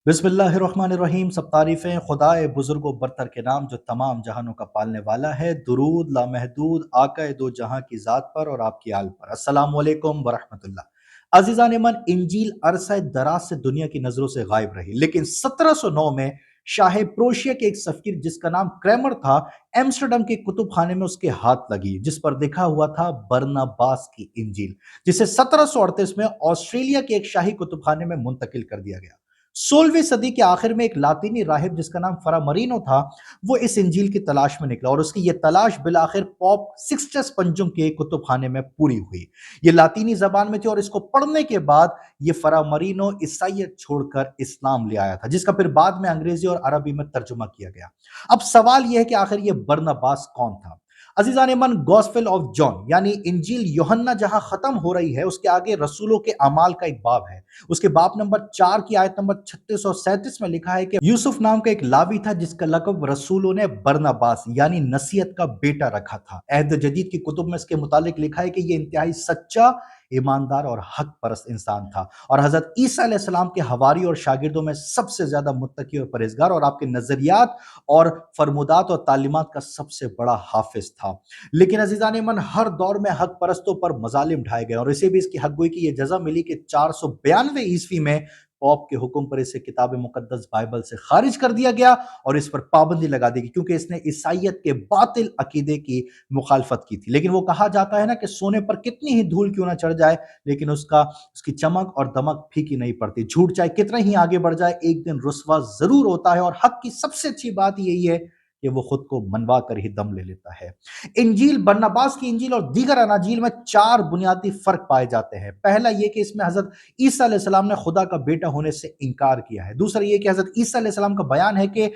बिस्मिल्लाहिर्रहमानिर्रहीम। सब तारीफ़ें खुदाए बुजुर्ग व बरतर के नाम जो तमाम जहानों का पालने वाला है। दुरूद लामहदूद आका दो जहां की ज़ात पर और आपकी आल पर। अस्सलामु अलैकुम वरहमतुल्लाह। अज़ीज़ान मन, इंजील अरसा दराज से दुनिया की नज़रों से गायब रही, लेकिन 1709 में शाह प्रोशिया के एक सफ़ीर जिसका नाम क्रैमर था, एम्स्टरडम के कुतुब खाने में उसके हाथ लगी, जिस पर लिखा हुआ था बरनबास की इंजील, जिसे 1738 में ऑस्ट्रेलिया के एक शाही कुतुब खाने में मुंतकिल कर दिया गया। 16वीं सदी के आखिर में एक लातीनी राहिब जिसका नाम फरा मरीनो था, वो इस इंजील की तलाश में निकला और उसकी ये तलाश बिलाखिर पॉप सिक्सटस पंजुम के कुतुब खाने में पूरी हुई। ये लातीनी जबान में थी और इसको पढ़ने के बाद ये फरा मरीनो ईसाइयत छोड़कर इस्लाम ले आया था, जिसका फिर बाद में अंग्रेजी और अरबी में तर्जुमा किया गया। अब सवाल यह है कि आखिर ये बरनबास कौन था। अजीजान मन, गॉस्पेल ऑफ जॉन यानी इंजील यूहन्ना जहां खत्म हो रही है, उसके आगे रसूलों के अमाल का एक बाब है। उसके बाब नंबर 4 की आयत नंबर 36 और 37 में लिखा है कि यूसुफ नाम का एक लावी था जिसका लक़ब रसूलों ने बरनबास यानी नसीहत का बेटा रखा था। अहद जदीद की कुतुब में इसके मुतालिक लिखा है कि यह इंतहाई सच्चा, ईमानदार और हक परस्त इंसान था और हजरत ईसा अलैहिस्सलाम के हवारी और शागिर्दों में सबसे ज्यादा मुत्तकी और परहेजगार और आपके नजरियात और फरमुदात और तालीमात का सबसे बड़ा हाफिज था। लेकिन अजीजान मन, हर दौर में हक परस्तों पर मजालिम ढाए गए और इसे भी इसकी हक गोई की यह जजा मिली कि 492 ईस्वी में पॉप के हुक्म पर इसे किताब मुकद्दस बाइबल से खारिज कर दिया गया और इस पर पाबंदी लगा दी गई, क्योंकि इसने ईसाइयत के बातिल अकीदे की मुखालफत की थी। लेकिन वो कहा जाता है ना कि सोने पर कितनी ही धूल क्यों ना चढ़ जाए, लेकिन उसकी चमक और दमक फीकी नहीं पड़ती। झूठ चाहे कितना ही आगे बढ़ जाए, एक दिन रुसवा जरूर होता है। और हक की सबसे अच्छी बात यही है कि वो खुद को मनवा कर ही दम ले लेता है। इंजील, बरनबास की इंजील और दीगर अनाजील में 4 बुनियादी फर्क पाए जाते हैं। पहला यह कि इसमें हजरत ईसा अलैहिस्सलाम ने खुदा का बेटा होने से इनकार किया है। दूसरा यह कि हजरत ईसा अलैहिस्सलाम का बयान है कि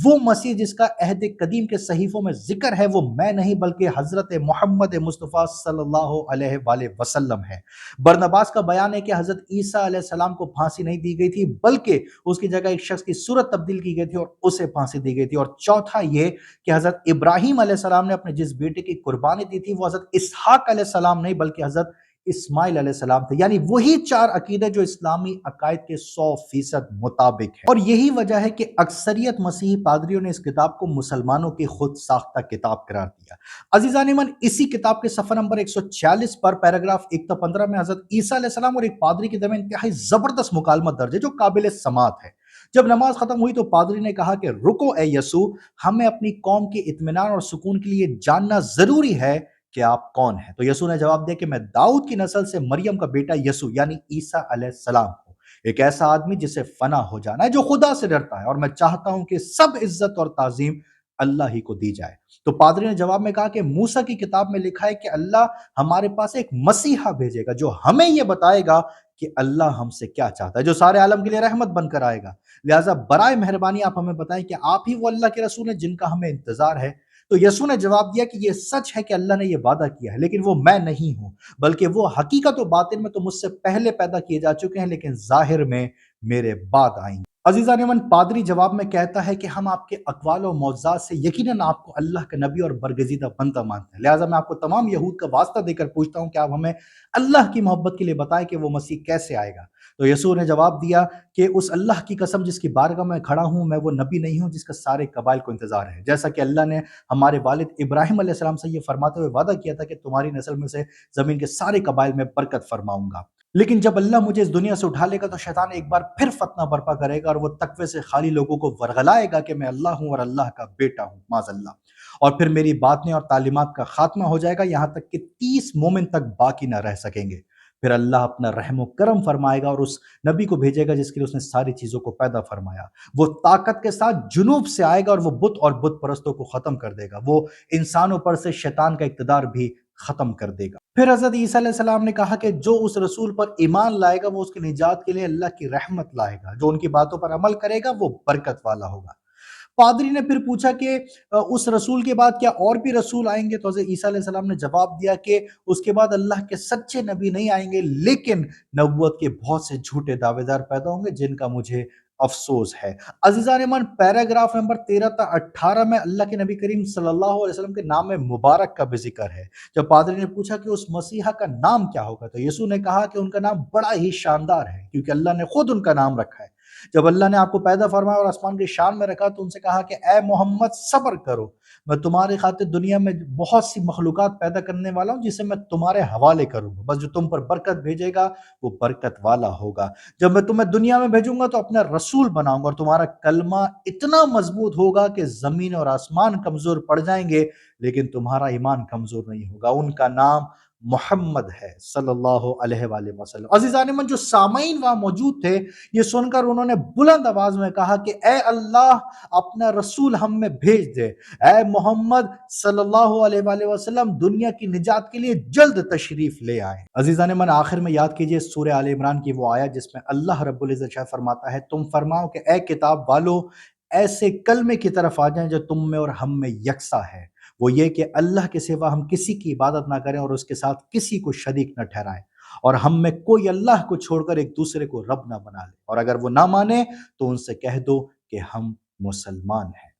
वो मसीह जिसका अहद कदीम के सहीफों में जिक्र है, वो मैं नहीं बल्कि हजरत मोहम्मद मुस्तफ़ा सल्लल्लाहु अलैहि वसल्लम है। बरनबास का बयान है कि हजरत ईसा अलैहिस्सलाम को फांसी नहीं दी गई थी, बल्कि उसकी जगह एक शख्स की सूरत तब्दील की गई थी और उसे फांसी दी गई थी। और चौथा ये कि हजरत इब्राहिम अलैहिस्सलाम ने अपने जिस बेटे की कुर्बानी दी थी, वो हजरत इसहाक अलैहिस्सलाम नहीं बल्कि हजरत इस्माइल अलैहिस्सलाम थे। यानी वही 4 अकीदे जो इस्लामी अकायद के 100% मुताबिक है। और यही वजह है कि अक्सरियत मसीही पादरियों ने इस किताब को मुसलमानों की खुद साख्ता किताब करार दिया। अजीजान मन, इसी किताब के सफर नंबर 146 पर पैराग्राफ 115 में हजरत ईसा अलैहिस्सलाम और एक पादरी के दरमियान इंतहाई जबरदस्त मुकालमा दर्ज है जो काबिल समात है। जब नमाज खत्म हुई तो पादरी ने कहा कि रुको ए यसू, हमें अपनी कौम के इत्मीनान और सुकून के लिए जानना जरूरी है कि आप कौन हैं। तो यसू ने जवाब दिया कि मैं दाऊद की नस्ल से मरियम का बेटा यसू यानी ईसा अलैहिस्सलाम हूं, एक ऐसा आदमी जिसे फना हो जाना है, जो खुदा से डरता है, और मैं चाहता हूं कि सब इज्जत और ताजीम अल्लाह ही को दी जाए। तो पादरी ने जवाब में कहा कि मूसा की किताब में लिखा है कि अल्लाह हमारे पास एक मसीहा भेजेगा जो हमें यह बताएगा कि अल्लाह हमसे क्या चाहता है, जो सारे आलम के लिए रहमत बनकर आएगा। लिहाजा बराए मेहरबानी आप हमें बताएं कि आप ही वो अल्लाह के रसूल हैं जिनका हमें इंतजार है। तो यसू ने जवाब दिया कि यह सच है कि अल्लाह ने यह वादा किया है, लेकिन वो मैं नहीं हूं, बल्कि वो हकीकत व बातिन में तो मुझसे पहले पैदा किए जा चुके हैं, लेकिन जाहिर में मेरे बाद आएंगे। अजीजा नेमन, पादरी जवाब में कहता है कि हम आपके अक़वाल और मौज़ात से यकीनन आपको अल्लाह का नबी और बरगज़ीदा बंदा मानते हैं। लिहाजा मैं आपको तमाम यहूद का वास्ता देकर पूछता हूं कि आप हमें अल्लाह की मोहब्बत के लिए बताएं कि वो मसीह कैसे आएगा। तो यसू ने जवाब दिया कि उस अल्लाह की कसम जिसकी बारगाह में खड़ा हूं, मैं वो नबी नहीं हूं जिसका सारे कबाइल को इंतजार है। जैसा कि अल्लाह ने हमारे वालिद इब्राहिम अलैहिस्सलाम से ये फरमाते हुए वादा किया था कि तुम्हारी नस्ल में से जमीन के सारे कबाइल में बरकत फरमाऊंगा। लेकिन जब अल्लाह मुझे इस दुनिया से उठा लेगा तो शैतान एक बार फिर फतना बर्पा करेगा और वो तकवे से खाली लोगों को वरगलाएगा कि मैं अल्लाह हूं और अल्लाह का बेटा हूं, माज़अल्लाह। और फिर मेरी बातें और तालीमात का खात्मा हो जाएगा, यहां तक कि 30 मोमिन तक बाकी ना रह सकेंगे। फिर अल्लाह अपना रहम करम फरमाएगा और उस नबी को भेजेगा जिसके लिए उसने सारी चीजों को पैदा फरमाया। वो ताकत के साथ जुनूब से आएगा और वो बुत और बुत परस्तों को खत्म कर देगा। वो इंसानों पर से शैतान का इक़्तिदार भी खत्म कर देगा। फिर हजरत ईसा अलैहिस्सलाम ने कहा कि जो उस रसूल पर ईमान लाएगा वो उसकी निजात के लिए अल्लाह की रहमत लाएगा, जो उनकी बातों पर अमल करेगा वो बरकत वाला होगा। पादरी ने फिर पूछा कि उस रसूल के बाद क्या और भी रसूल आएंगे? तो हज़रत ईसा अलैहिस्सलाम ने जवाब दिया कि उसके बाद अल्लाह के सच्चे नबी नहीं आएंगे, लेकिन नबूवत के बहुत से झूठे दावेदार पैदा होंगे जिनका मुझे अफसोस है। अजीज़ान मन, पैराग्राफ नंबर 13 ता 18 में अल्लाह के नबी करीम सल्लल्लाहु अलैहि वसल्लम के नाम में मुबारक का भी जिक्र है। जब पादरी ने पूछा कि उस मसीहा का नाम क्या होगा, तो यीशु ने कहा कि उनका नाम बड़ा ही शानदार है, क्योंकि अल्लाह ने खुद उनका नाम रखा है। جب اللہ نے آپ کو پیدا فرمایا اور آسمان کی شان میں رکھا تو ان سے کہا کہ اے محمد صبر کرو، میں تمہاری خاطر دنیا میں بہت سی مخلوقات پیدا کرنے والا ہوں جسے میں تمہارے حوالے کروں گا، بس جو تم پر برکت بھیجے گا وہ برکت والا ہوگا۔ جب میں تمہیں دنیا میں بھیجوں گا تو اپنا رسول بناؤں گا، اور تمہارا کلمہ اتنا مضبوط ہوگا کہ زمین اور آسمان کمزور پڑ جائیں گے لیکن تمہارا ایمان کمزور نہیں ہوگا۔ ان کا نام محمد ہے صلی اللہ علیہ وآلہ وسلم۔ عزیزان من، جو سامعین وہاں موجود تھے یہ سن کر انہوں نے بلند آواز میں کہا کہ اے اللہ اپنا رسول ہم میں بھیج دے، اے محمد صلی اللہ علیہ وآلہ وسلم دنیا کی نجات کے لیے جلد تشریف لے آئیں۔ عزیزان من، آخر میں یاد کیجئے سورہ آل عمران کی وہ آیت جس میں اللہ رب العزت شاہ فرماتا ہے تم فرماؤ کہ اے کتاب والو ایسے کلمے کی طرف آ جائیں جو تم میں اور ہم میں یکساں ہے، وہ یہ کہ اللہ کے سوا ہم کسی کی عبادت نہ کریں اور اس کے ساتھ کسی کو شریک نہ ٹھہرائیں، اور ہم میں کوئی اللہ کو چھوڑ کر ایک دوسرے کو رب نہ بنا لے، اور اگر وہ نہ مانے تو ان سے کہہ دو کہ ہم مسلمان ہیں۔